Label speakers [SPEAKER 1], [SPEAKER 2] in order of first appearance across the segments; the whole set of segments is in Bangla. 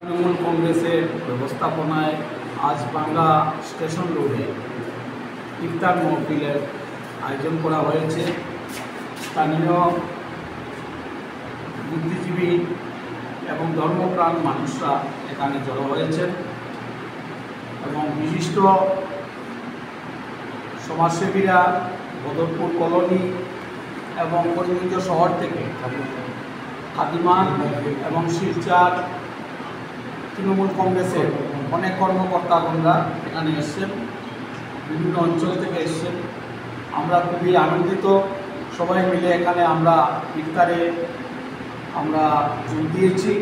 [SPEAKER 1] তৃণমূল কংগ্রেসের ব্যবস্থাপনায় আজ বাংলা স্টেশন রোডে ইফতার মাহফিলের আয়োজন করা হয়েছে। স্থানীয় বুদ্ধিজীবী এবং ধর্মপ্রাণ মানুষরা এখানে জড়ো হয়েছেন এবং বিশিষ্ট সমাজসেবীরা বদরপুর কলোনি এবং করিমগঞ্জ শহর থেকে খাদিমান এবং শিলচর তৃণমূল কংগ্রেসের অনেক কর্মকর্তাগণরা এখানে এসছেন, বিভিন্ন অঞ্চল থেকে এসছেন। আমরা খুবই আনন্দিত, সবাই মিলে এখানে আমরা ইফতারে আমরা যোগ দিয়েছি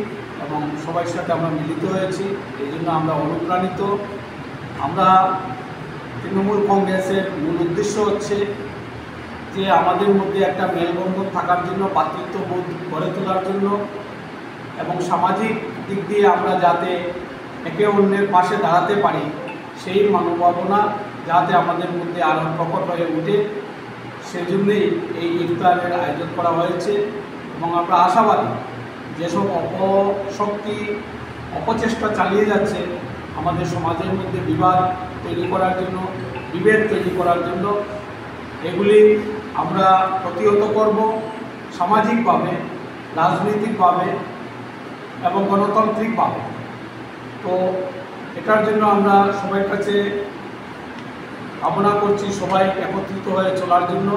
[SPEAKER 1] এবং সবার সাথে আমরা মিলিত হয়েছি। এই জন্য আমরা অনুপ্রাণিত। আমরা তৃণমূল কংগ্রেসের মূল উদ্দেশ্য হচ্ছে যে আমাদের মধ্যে একটা মেলবন্ধন থাকার জন্য, ভ্রাতৃত্ববোধ গড়ে তোলার জন্য এবং সামাজিক দিক দিয়ে আমরা যাতে একে অন্যের পাশে দাঁড়াতে পারি, সেই মনোভাবনা যাতে আমাদের মধ্যে আরও প্রকট হয়ে ওঠে, সেজন্যই এই ইফতারের আয়োজন করা হয়েছে। এবং আমরা আশাবাদী যেসব অপশক্তি অপচেষ্টা চালিয়ে যাচ্ছে আমাদের সমাজের মধ্যে বিবাদ তৈরি করার জন্য, বিভেদ তৈরি করার জন্য, এগুলি আমরা প্রতিহত করব সামাজিকভাবে, রাজনৈতিকভাবে এবং গণতান্ত্রিকভাবে। তো এটার জন্য আমরা সবার কাছে কামনা করছি সবাই একত্রিত হয়ে চলার জন্য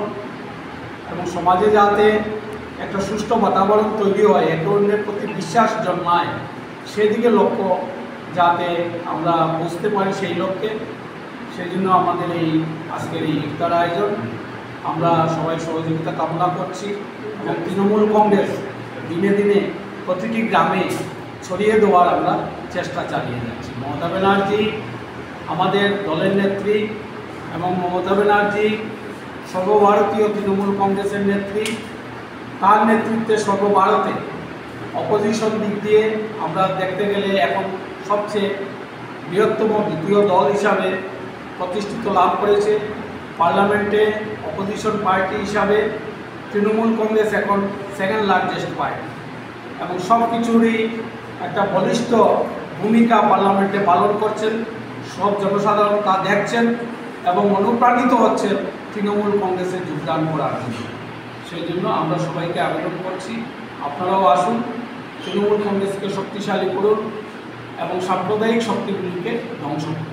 [SPEAKER 1] এবং সমাজে যাতে একটা সুষ্ঠু বাতাবরণ তৈরি হয়, একে অন্যের প্রতি বিশ্বাস জন্মায়, সেদিকে লক্ষ্য যাতে আমরা বুঝতে পারি সেই লক্ষ্যে। সেই জন্য আমাদের এই আজকের এই ইফতার আয়োজন। আমরা সবাই সহযোগিতা কামনা করছি এবং তৃণমূল কংগ্রেস দিনে দিনে প্রতিটি গ্রামে ছড়িয়ে দেওয়ার আমরা চেষ্টা চালিয়ে যাচ্ছি। মমতা ব্যানার্জি আমাদের দলের নেত্রী এবং মমতা ব্যানার্জি সর্বভারতীয় তৃণমূল কংগ্রেসের নেত্রী। তার নেতৃত্বে সর্বভারতে অপোজিশন দিক দিয়ে আমরা দেখতে গেলে এখন সবচেয়ে বৃহত্তম দ্বিতীয় দল হিসাবে প্রতিষ্ঠিত লাভ করেছে। পার্লামেন্টে অপোজিশন পার্টি হিসাবে তৃণমূল কংগ্রেস এখন সেকেন্ড লার্জেস্ট পার্টি এবং সব কিছুরই একটা বলিষ্ঠ ভূমিকা পার্লামেন্টে পালন করছেন। সব জনসাধারণ তা দেখছেন এবং অনুপ্রাণিত হচ্ছেন তৃণমূল কংগ্রেসে যোগদান করার জন্য। সেই জন্য আমরা সবাইকে আবেদন করছি, আপনারাও আসুন, তৃণমূল কংগ্রেসকে শক্তিশালী করুন এবং সাম্প্রদায়িক শক্তিগুলিকে ধ্বংস করুন।